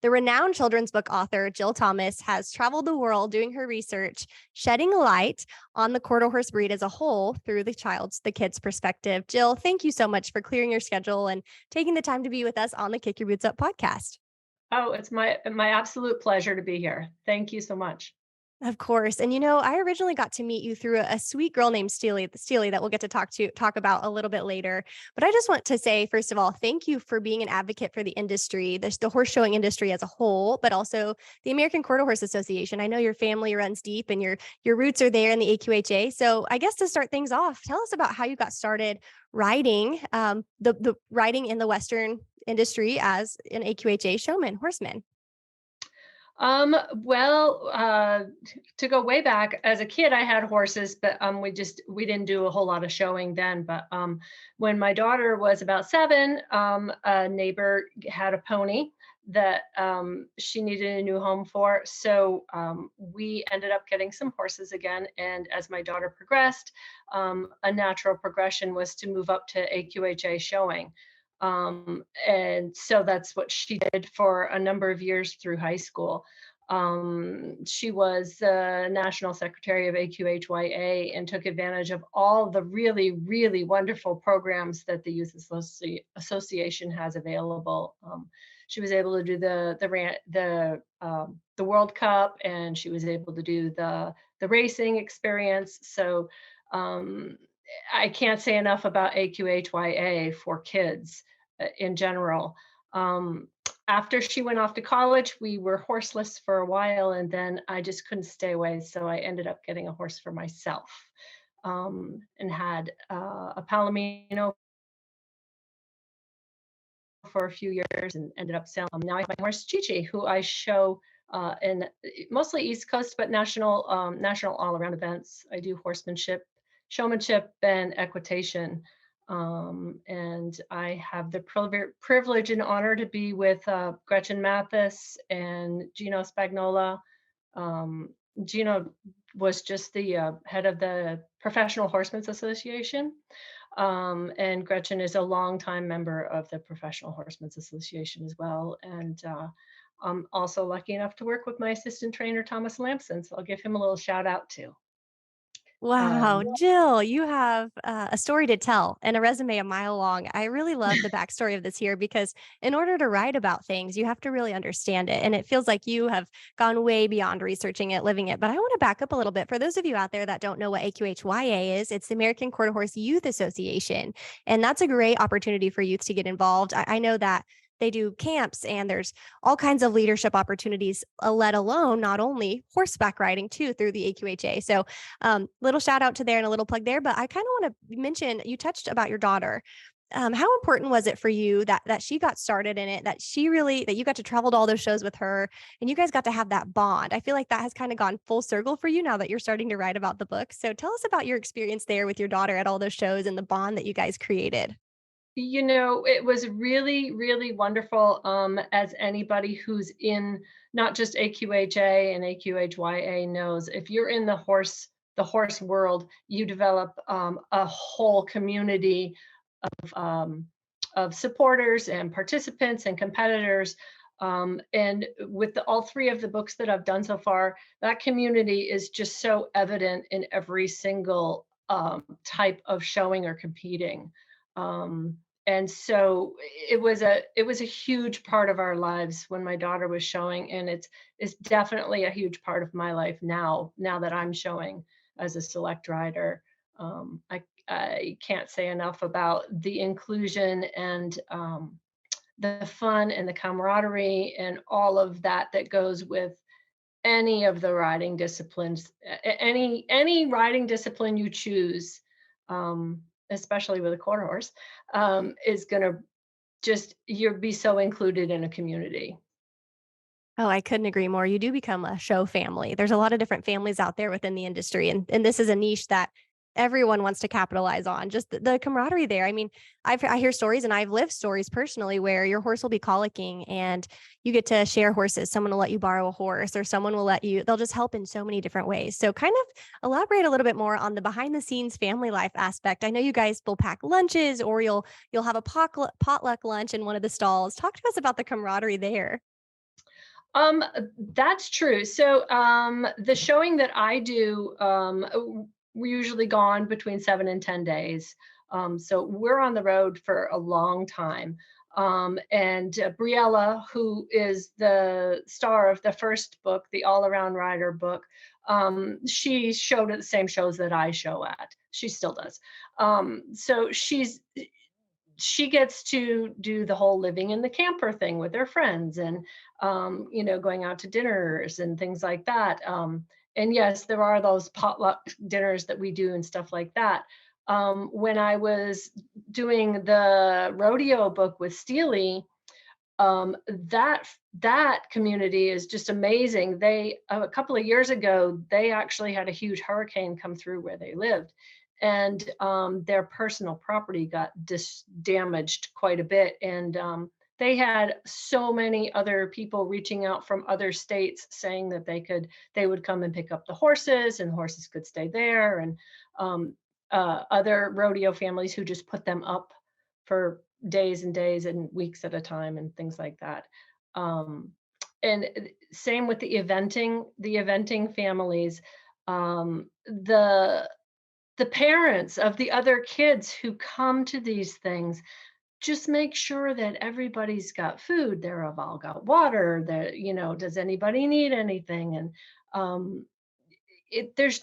The renowned children's book author, Jill Thomas, has traveled the world doing her research, shedding light on the quarter horse breed as a whole through the kid's perspective. Jill, thank you so much for clearing your schedule and taking the time to be with us on the Kick Your Boots Up podcast. Oh, it's my absolute pleasure to be here. Thank you so much. Of course. And I originally got to meet you through a sweet girl named Steely that we'll get to talk about a little bit later. But I just want to say, first of all, thank you for being an advocate for the industry, the horse showing industry as a whole, but also the American Quarter Horse Association. I know your family runs deep and your roots are there in the AQHA. So I guess to start things off, tell us about how you got started riding, the riding in the Western industry as an AQHA showman, horseman. Well, to go way back as a kid, I had horses, but we didn't do a whole lot of showing then. But when my daughter was about 7, a neighbor had a pony that she needed a new home for. So we ended up getting some horses again. And as my daughter progressed, a natural progression was to move up to AQHA showing. And so that's what she did for a number of years through high school. She was the national secretary of AQHYA and took advantage of all the really, really wonderful programs that the Youth Association has available. She was able to do the World Cup, and she was able to do the racing experience. So I can't say enough about AQHYA for kids in general. After she went off to college, we were horseless for a while, and then I just couldn't stay away. So I ended up getting a horse for myself, and had a Palomino for a few years and ended up selling. Now I have my horse Chi-Chi, who I show in mostly East Coast, but national all around events. I do horsemanship, showmanship, and equitation. And I have the privilege and honor to be with Gretchen Mathis and Gino Spagnola. Gino was just the head of the Professional Horsemen's Association. And Gretchen is a longtime member of the Professional Horsemen's Association as well. And I'm also lucky enough to work with my assistant trainer, Thomas Lampson. So I'll give him a little shout out too. Wow, Um, Jill, you have a story to tell and a resume a mile long. I really love the backstory of this here because in order to write about things, you have to really understand it. And it feels like you have gone way beyond researching it, living it. But I want to back up a little bit. For those of you out there that don't know what AQHYA is, it's the American Quarter Horse Youth Association. And that's a great opportunity for youth to get involved. I know that they do camps and there's all kinds of leadership opportunities, let alone not only horseback riding too through the AQHA. So little shout out to there and a little plug there. But I kind of want to mention, you touched about your daughter. How important was it for you that she got started in it, that you got to travel to all those shows with her and you guys got to have that bond? I feel like that has kind of gone full circle for you now that you're starting to write about the book. So tell us about your experience there with your daughter at all those shows and the bond that you guys created. it was really, really wonderful. As anybody who's in not just AQHA and AQHYA knows, if you're in the horse world, you develop a whole community of supporters and participants and competitors. And with all 3 of the books that I've done so far, that community is just so evident in every single type of showing or competing. And so it was a huge part of our lives when my daughter was showing, and it's definitely a huge part of my life now that I'm showing as a select rider. I can't say enough about the inclusion and the fun and the camaraderie and all of that goes with any of the riding disciplines, any riding discipline you choose, especially with a quarter horse, is going to you'll be so included in a community. Oh, I couldn't agree more. You do become a show family. There's a lot of different families out there within the industry, and this is a niche that everyone wants to capitalize on. Just the camaraderie there. I mean, I hear stories and I've lived stories personally where your horse will be colicking and you get to share horses. Someone will let you borrow a horse or someone will they'll just help in so many different ways. So kind of elaborate a little bit more on the behind the scenes family life aspect. I know you guys will pack lunches or you'll have a potluck lunch in one of the stalls. Talk to us about the camaraderie there. That's true. So, the showing that I do, we're usually gone between 7 and 10 days. So we're on the road for a long time. And Briella, who is the star of the first book, the All Around Rider book, she showed at the same shows that I show at. She still does. So she gets to do the whole living in the camper thing with her friends and going out to dinners and things like that. And yes, there are those potluck dinners that we do and stuff like that. When I was doing the rodeo book with Steely, that community is just amazing. They a couple of years ago, they actually had a huge hurricane come through where they lived, and their personal property got damaged quite a bit. And they had so many other people reaching out from other states saying that they would come and pick up the horses, and horses could stay there, and um, other rodeo families who just put them up for days and days and weeks at a time and things like that. Um, and same with the eventing families. The parents of the other kids who come to these things just make sure that everybody's got food. They've all got water. That does anybody need anything? And um, there's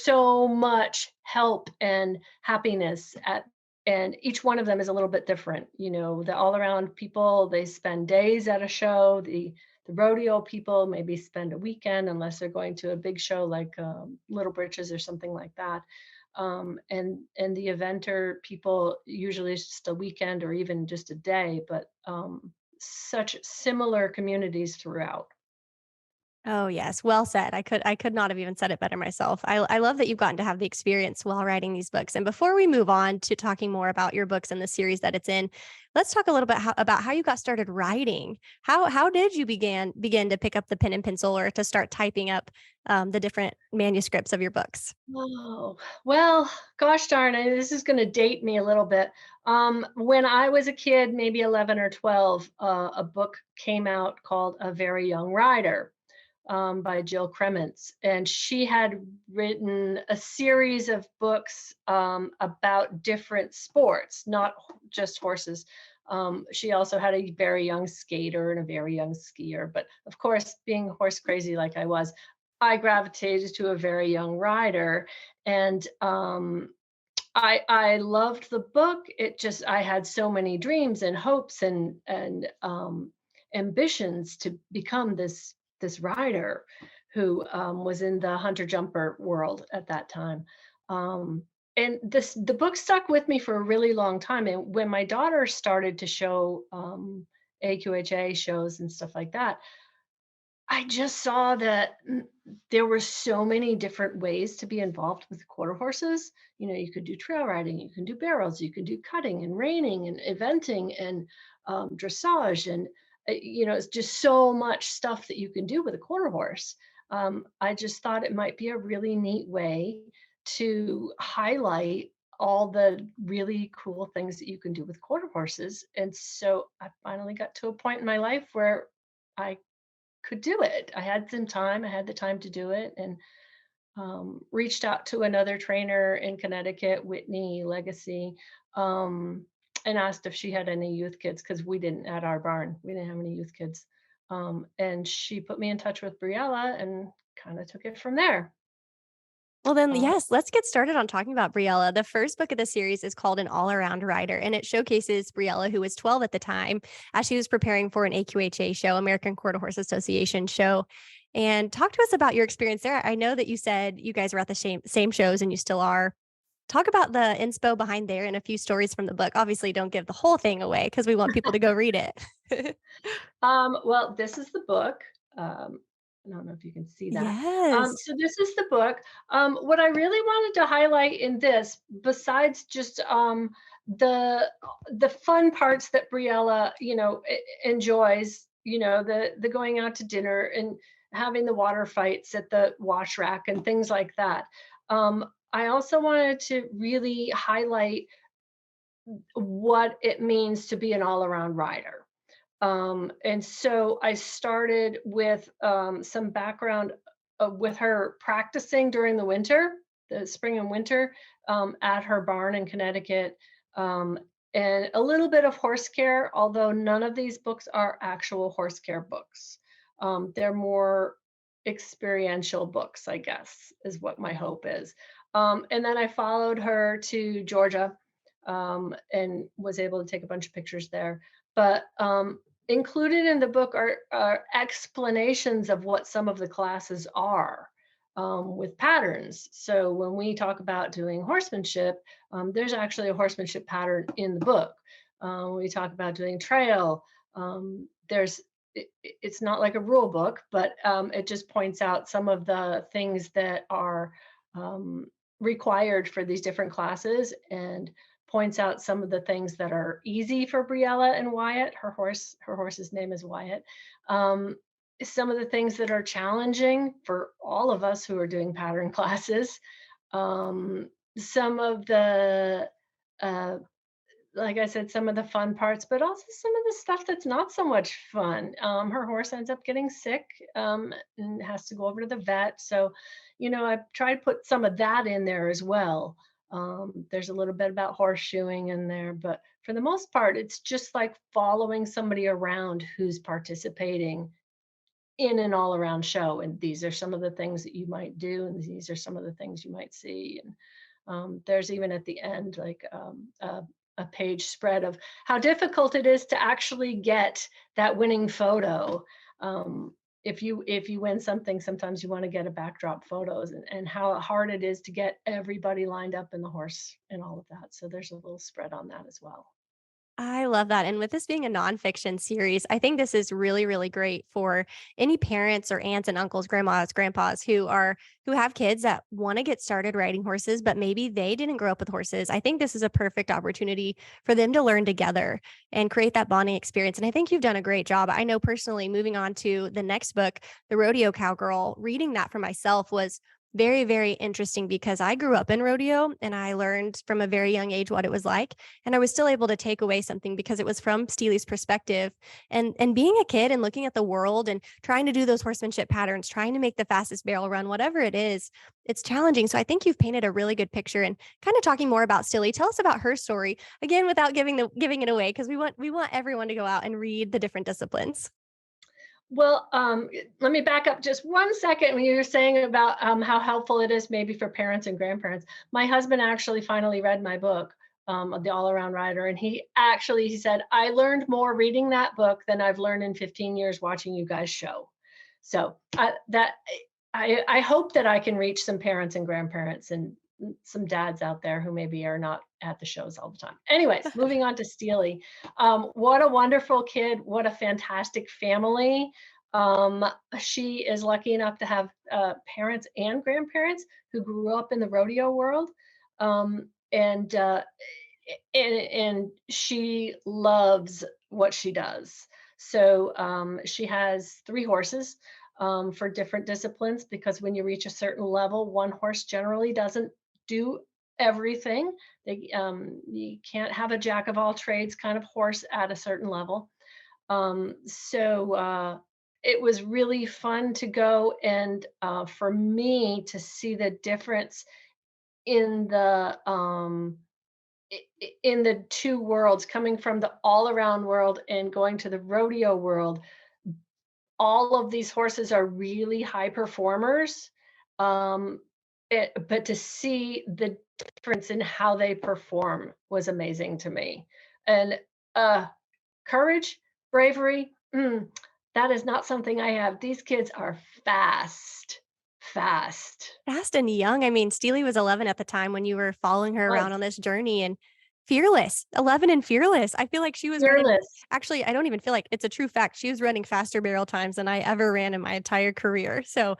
so much help and happiness at and each one of them is a little bit different. The all around people, they spend days at a show. The rodeo people maybe spend a weekend unless they're going to a big show like Little Britches or something like that. And the eventer people usually it's just a weekend or even just a day, but such similar communities throughout. Oh yes, well said. I could not have even said it better myself. I love that you've gotten to have the experience while writing these books. And before we move on to talking more about your books and the series that it's in, let's talk a little bit about how you got started writing. How did you begin to pick up the pen and pencil or to start typing up the different manuscripts of your books? Oh, well, gosh darn it, this is gonna date me a little bit. When I was a kid, maybe 11 or 12, a book came out called A Very Young Rider, by Jill Kremens, and she had written a series of books, about different sports, not just horses. She also had a very young skater and a very young skier, but of course, being horse crazy like I was, I gravitated to a very young rider, and I loved the book. I had so many dreams and hopes and ambitions to become this rider who was in the hunter jumper world at that time. Um, and the book stuck with me for a really long time. And when my daughter started to show AQHA shows and stuff like that, I just saw that there were so many different ways to be involved with quarter horses. You could do trail riding, you can do barrels, you can do cutting and reining and eventing and dressage. And, it's just so much stuff that you can do with a quarter horse. I just thought it might be a really neat way to highlight all the really cool things that you can do with quarter horses. And so I finally got to a point in my life where I could do it. I had some time. I had the time to do it, and reached out to another trainer in Connecticut, Whitney Legacy, um, and asked if she had any youth kids because we didn't at our barn. We didn't have any youth kids. And she put me in touch with Briella and kind of took it from there. Well, then, Uh, yes, let's get started on talking about Briella. The first book of the series is called An All Around Rider, and it showcases Briella, who was 12 at the time, as she was preparing for an AQHA show, American Quarter Horse Association show. And talk to us about your experience there. I know that you said you guys were at the same shows and you still are. Talk about the inspo behind there and a few stories from the book. Obviously, don't give the whole thing away because we want people to go read it. well, this is the book. Um, I don't know if you can see that. Yes. So this is the book. What I really wanted to highlight in this, besides just the fun parts that Briella, enjoys, the going out to dinner and having the water fights at the wash rack and things like that. I also wanted to really highlight what it means to be an all-around rider. And so I started with some background with her practicing during the winter, the spring and winter, at her barn in Connecticut, um, and a little bit of horse care, although none of these books are actual horse care books. They're more experiential books, I guess, is what my hope is. And then I followed her to Georgia and was able to take a bunch of pictures there. But included in the book are explanations of what some of the classes are with patterns. So when we talk about doing horsemanship, there's actually a horsemanship pattern in the book. When we talk about doing trail, there's it's not like a rule book, but it just points out some of the things that are um, required for these different classes and points out some of the things that are easy for Briella and Wyatt. Her horse's name is Wyatt. Um, some of the things that are challenging for all of us who are doing pattern classes. Some of the uh, like I said, some of the fun parts, but also some of the stuff that's not so much fun. Her horse ends up getting sick and has to go over to the vet. So, I try to put some of that in there as well. There's a little bit about horseshoeing in there, but for the most part, it's just like following somebody around who's participating in an all around show. And these are some of the things that you might do, and these are some of the things you might see. And there's even at the end, like a page spread of how difficult it is to actually get that winning photo. If you win something, sometimes you want to get a backdrop photos, and how hard it is to get everybody lined up in the horse and all of that. So there's a little spread on that as well. I love that. And with this being a nonfiction series, I think this is really, really great for any parents or aunts and uncles, grandmas, grandpas who have kids that want to get started riding horses, but maybe they didn't grow up with horses. I think this is a perfect opportunity for them to learn together and create that bonding experience. And I think you've done a great job. I know personally, moving on to the next book, The Rodeo Cowgirl, reading that for myself was very, very interesting because I grew up in rodeo and I learned from a very young age what it was like, and I was still able to take away something because it was from Steely's perspective. And being a kid and looking at the world and trying to do those horsemanship patterns, trying to make the fastest barrel run, whatever it is, it's challenging. So I think you've painted a really good picture. And kind of talking more about Steely, tell us about her story again without giving it away, because we want everyone to go out and read the different disciplines. Well, let me back up just 1 second when you were saying about how helpful it is maybe for parents and grandparents. My husband actually finally read my book, The All Around Rider, and he said, I learned more reading that book than I've learned in 15 years watching you guys show. So I hope that I can reach some parents and grandparents and some dads out there who maybe are not at the shows all the time. Anyways, moving on to Steely. What a wonderful kid. What a fantastic family. Um, she is lucky enough to have parents and grandparents who grew up in the rodeo world. And she loves what she does. So she has 3 horses for different disciplines, because when you reach a certain level, one horse generally doesn't do everything. You can't have a jack of all trades kind of horse at a certain level. So it was really fun to go and for me to see the difference in the two worlds, coming from the all around world and going to the rodeo world. All of these horses are really high performers. Um, but to see the difference in how they perform was amazing to me. And uh, courage, bravery, that is not something I have. These kids are fast, fast. Fast and young. I mean, Steely was 11 at the time when you were following her around on this journey, and fearless, 11 and fearless. I feel like she was running Fearless. actually, I don't even feel like it's a true fact. She was running faster barrel times than I ever ran in my entire career. So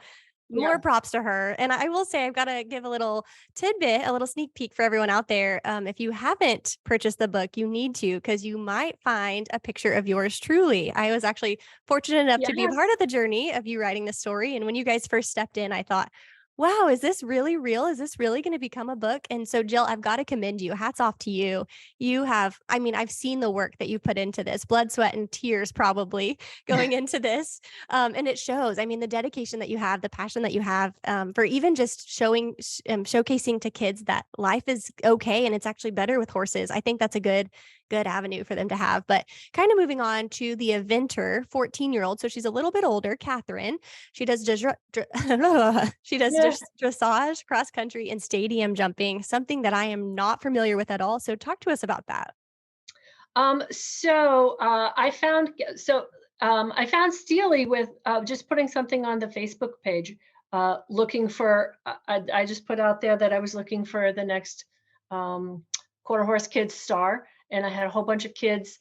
more Yeah. props to her. And I will say, I've got to give a little tidbit, a little sneak peek for everyone out there. If you haven't purchased the book, you need to, because you might find a picture of yours truly. I was actually fortunate enough to be a part Yes. of the journey of you writing the story. And when you guys first stepped in, I thought, Wow, is this really real? Is this really gonna become a book? And so, Jill, I've gotta commend you. Hats off to you. You have I mean, I've seen the work that you put into this, blood, sweat, and tears probably going into this, and it shows. I mean, the dedication that you have, the passion that you have, for even just showcasing to kids that life is okay and it's actually better with horses. I think that's a good avenue for them to have. But kind of moving on to the eventer, 14-year-old. So she's a little bit older, Catherine. She does she does Yeah. dressage, cross country, and stadium jumping, something that I am not familiar with at all. So talk to us about that. I found Steely with just putting something on the Facebook page, looking for. I just put out there that I was looking for the next um, quarter horse kids star, and I had a whole bunch of kids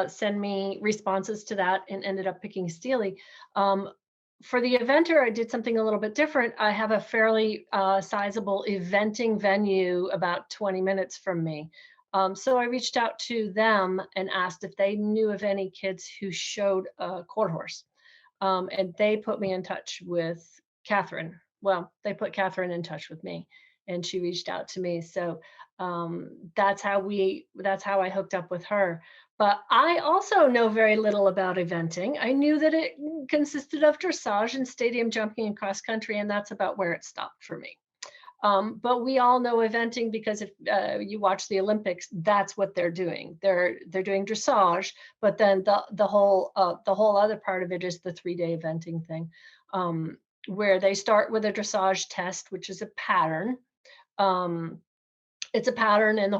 send me responses to that, and ended up picking Steely. Um, for the eventer, I did something a little bit different. I have a fairly sizable eventing venue about 20 minutes from me. So I reached out to them and asked if they knew of any kids who showed a quarter horse. And they put me in touch with Catherine. Well, they put Catherine in touch with me, and she reached out to me. So that's how I hooked up with her. But I also know very little about eventing. I knew that it consisted of dressage and stadium jumping and cross country, and that's about where it stopped for me. But we all know eventing because if you watch the Olympics, that's what they're doing. They're doing dressage, but then the whole other part of it is the 3 day eventing thing, where they start with a dressage test, which is a pattern. Um, it's a pattern, and the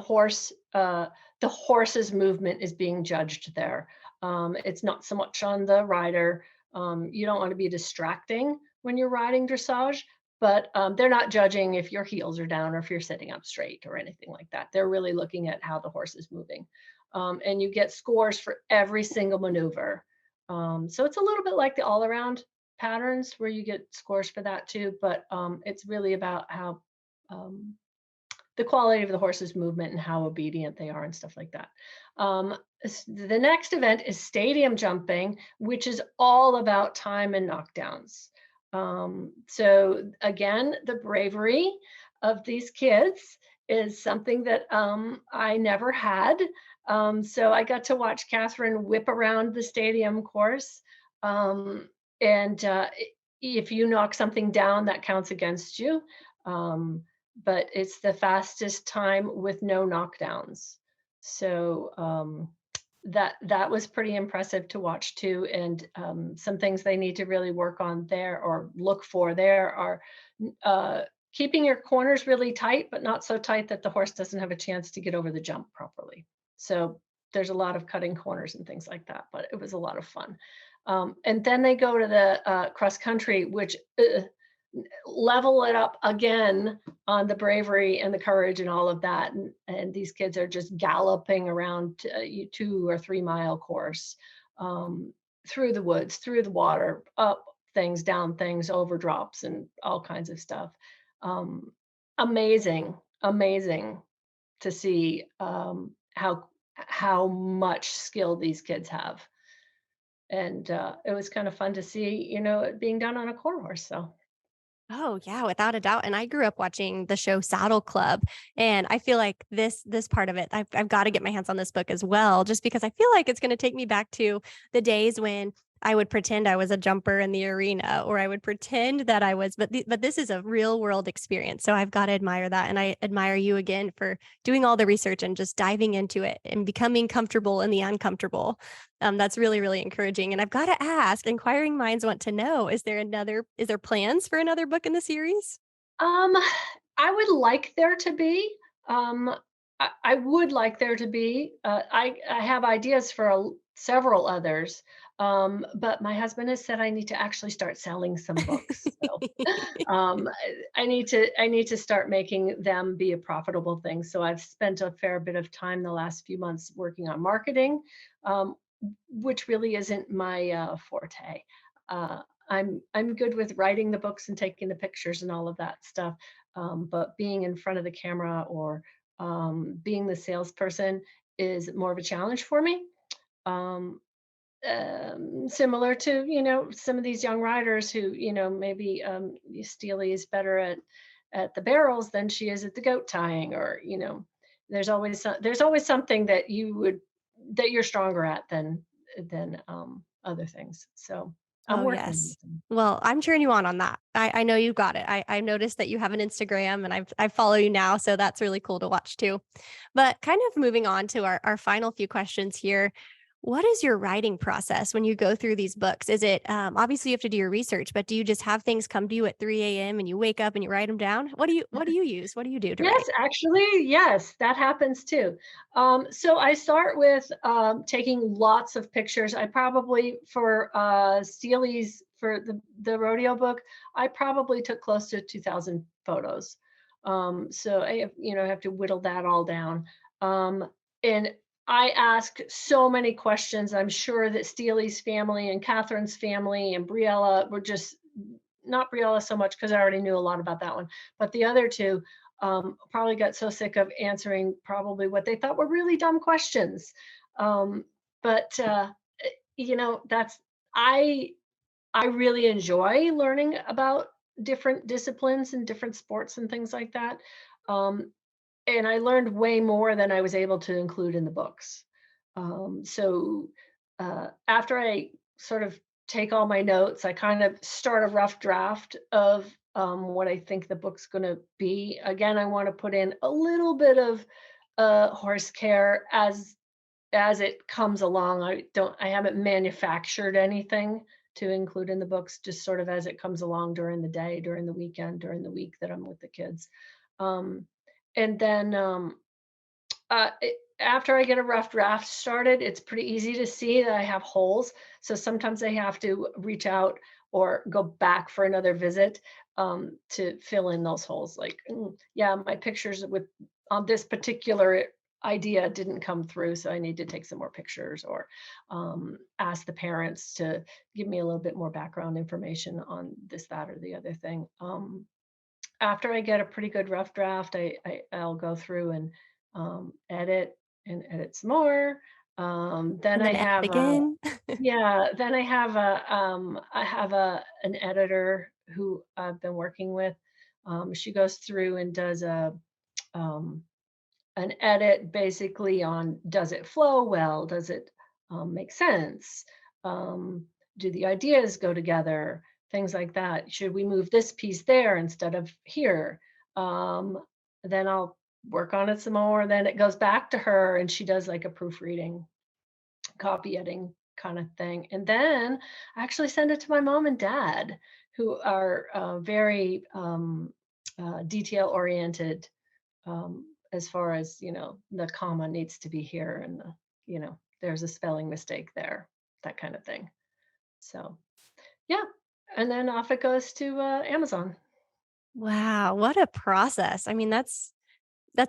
horse's movement is being judged there. It's not so much on the rider. You don't want to be distracting when you're riding dressage, but they're not judging if your heels are down or if you're sitting up straight or anything like that. They're really looking at how the horse is moving. And you get scores for every single maneuver. So it's a little bit like the all around patterns where you get scores for that too, but it's really about how um, the quality of the horse's movement and how obedient they are and stuff like that. The next event is stadium jumping, which is all about time and knockdowns. So again, the bravery of these kids is something that I never had. So I got to watch Catherine whip around the stadium course. And if you knock something down, that counts against you. Um, but it's the fastest time with no knockdowns. So that was pretty impressive to watch too. And some things they need to really work on there or look for there are uh, keeping your corners really tight, but not so tight that the horse doesn't have a chance to get over the jump properly. So there's a lot of cutting corners and things like that, but it was a lot of fun. And then they go to the cross country, which level it up again on the bravery and the courage and all of that. And these kids are just galloping around 2 or 3 mile course, through the woods, through the water, up things, down things, over drops, and all kinds of stuff. Um, amazing, amazing to see how much skill these kids have. And it was kind of fun to see, it being done on a quarter horse. So. Oh, yeah, without a doubt, and I grew up watching the show Saddle Club, and I feel like this part of it, I've gotta get my hands on this book as well, just because I feel like it's gonna take me back to the days when I would pretend I was a jumper in the arena, or I would pretend that I was but this is a real world experience, so I've gotta admire that, and I admire you again for doing all the research and just diving into it and becoming comfortable in the uncomfortable. That's really, really encouraging. And I've got to ask, inquiring minds want to know, is there plans for another book in the series? Um, I would like there to be. Um, I would like there to be. I have ideas for several others, but my husband has said I need to actually start selling some books. So I need to start making them be a profitable thing. So I've spent a fair bit of time the last few months working on marketing, um, which really isn't my forte. Uh, I'm good with writing the books and taking the pictures and all of that stuff, but being in front of the camera or being the salesperson is more of a challenge for me. Um, similar to, some of these young riders who, maybe Steely is better at the barrels than she is at the goat tying, or there's always something that you're stronger at than other things. So I'm Oh, working with yes. them. Well, I'm cheering you on that. I know you got it. I noticed that you have an Instagram and I follow you now, so that's really cool to watch too. But kind of moving on to our final few questions here. What is your writing process when you go through these books? Is it obviously you have to do your research, but do you just have things come to you at 3 a.m. and you wake up and you write them down? What do you use? What do you do to Yes, write? actually, yes, that happens too. So I start with taking lots of pictures. I probably, for Steely's, for the rodeo book, I probably took close to 2,000 photos. So I have to whittle that all down. And I ask so many questions. I'm sure that Steely's family and Catherine's family and Briella were just, not Briella so much because I already knew a lot about that one, but the other two probably got so sick of answering probably what they thought were really dumb questions. Um, but that's I I really enjoy learning about different disciplines and different sports and things like that. Um, and I learned way more than I was able to include in the books. So after I sort of take all my notes, I kind of start a rough draft of what I think the book's going to be. Again, I want to put in a little bit of horse care as it comes along. I haven't manufactured anything to include in the books, just sort of as it comes along during the day, during the weekend, during the week that I'm with the kids. Um, and then after I get a rough draft started, it's pretty easy to see that I have holes. So sometimes I have to reach out or go back for another visit to fill in those holes. Like, yeah, my pictures with on this particular idea didn't come through, so I need to take some more pictures, or ask the parents to give me a little bit more background information on this, that, or the other thing. After I get a pretty good rough draft, I'll go through and edit and edit some more. Then And I then edit have a again? yeah, then I have a an editor who I've been working with. She goes through and does um, an edit basically on, does it flow well? Does it make sense? Um, do the ideas go together? Things like that. Should we move this piece there instead of here? Um, then I'll work on it some more. Then it goes back to her and she does like a proofreading, copy editing kind of thing. And then I actually send it to my mom and dad, who are very detail oriented, as far as, the comma needs to be here, and there's a spelling mistake there, that kind of thing. So, yeah. And then off it goes to Amazon. Wow, what a process. I mean, that's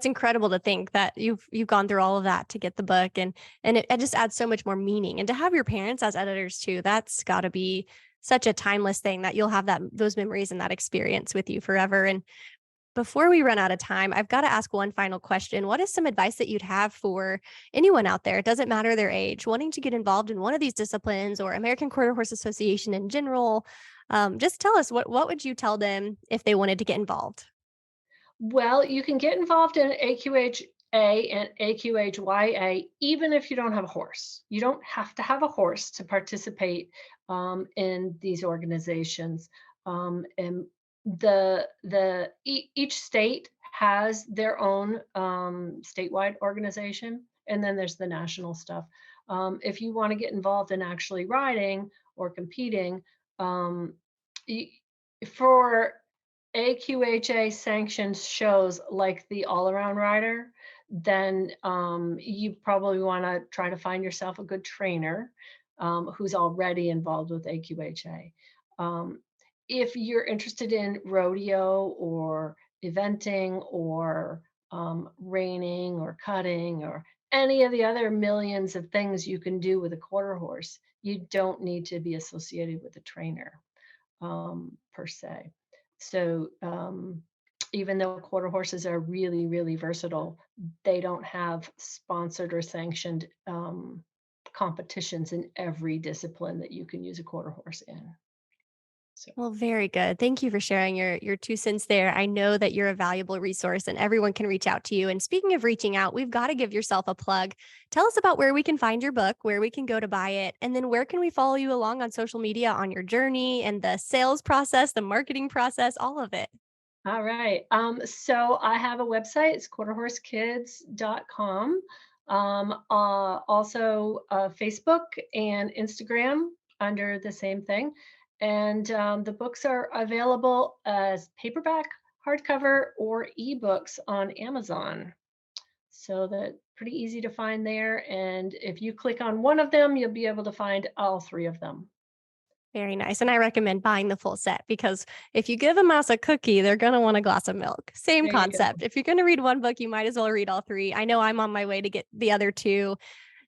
incredible to think that you've gone through all of that to get the book and it just adds so much more meaning. And to have your parents as editors too, that's gotta be such a timeless thing that you'll have those memories and that experience with you forever. And before we run out of time, I've got to ask one final question. What is some advice that you'd have for anyone out there? It doesn't matter their age, wanting to get involved in one of these disciplines or American Quarter Horse Association in general. Just tell us what would you tell them if they wanted to get involved? Well, you can get involved in AQHA and AQHYA even if you don't have a horse. You don't have to have a horse to participate in these organizations. And each state has their own statewide organization, and then there's the national stuff. If you want to get involved in actually riding or competing, um, y- for AQHA sanctions shows like the All Around Rider, then you probably want to try to find yourself a good trainer who's already involved with AQHA. Um, if you're interested in rodeo or eventing or reining or cutting or any of the other millions of things you can do with a quarter horse, you don't need to be associated with a trainer per se. So even though quarter horses are really, really versatile, they don't have sponsored or sanctioned competitions in every discipline that you can use a quarter horse in. So, Well, very good. Thank you for sharing your 2 cents there. I know that you're a valuable resource and everyone can reach out to you. And speaking of reaching out, we've got to give yourself a plug. Tell us about where we can find your book, where we can go to buy it, and then where can we follow you along on social media on your journey and the sales process, the marketing process, all of it. all right. So I have a website. It's quarterhorsekids.com. Also, Facebook and Instagram under the same thing. And the books are available as paperback, hardcover, or ebooks on Amazon. So that pretty easy to find there. And if you click on one of them, you'll be able to find all three of them. Very nice. And I recommend buying the full set because if you give a mouse a cookie, they're going to want a glass of milk. Same There you go. concept. If you're going to read one book, you might as well read all three. I know I'm on my way to get the other two.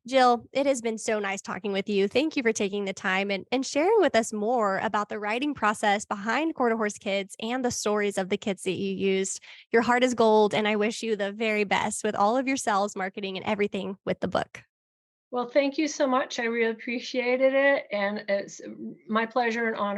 Jill, it has been so nice talking with you. Thank you for taking the time and sharing with us more about the writing process behind Quarter Horse Kids and the stories of the kids that you used. Your heart is gold, and I wish you the very best with all of your sales, marketing, and everything with the book. Well, thank you so much. I really appreciated it. And it's my pleasure and honor.